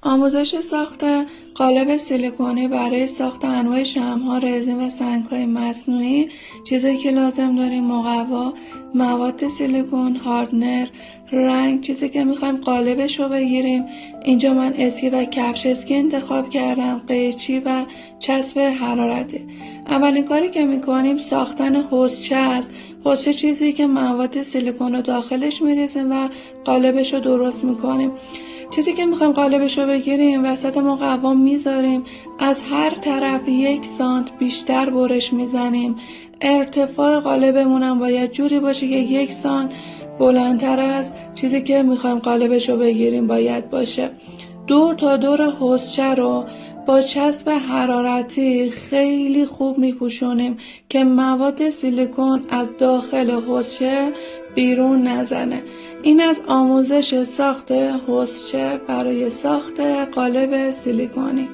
آموزش ساخت قالب سیلیکونی برای ساخت انواع شمع‌ها، رزین و سنگ‌های مصنوعی. چیزایی که لازم داریم: مقوا، مواد سیلیکون، هاردنر، رنگ. چیزی که میخوایم قالبش رو بگیریم، اینجا من اسکی و کفش اسکی انتخاب کردم، قیچی و چسب حرارتی. اولین کاری که میکنیم ساختن حوضچه است. حوضچه چیزی که مواد سیلیکون رو داخلش میریزیم و قالبش رو درست میکنیم. چیزی که میخوایم قالبش رو بگیریم، وسط مقوا میذاریم، از هر طرف 1 سانت بیشتر برش میزنیم. ارتفاع قالبمون هم باید جوری باشه که 1 سانت بلندتر از چیزی که میخوایم قالبش رو بگیریم باید باشه. دور تا دور حوضچه رو با چسب حرارتی خیلی خوب میپوشونیم که مواد سیلیکون از داخل حوضچه بیرون نزنه. این از آموزش ساخت حوضچه برای ساخت قالب سیلیکونی.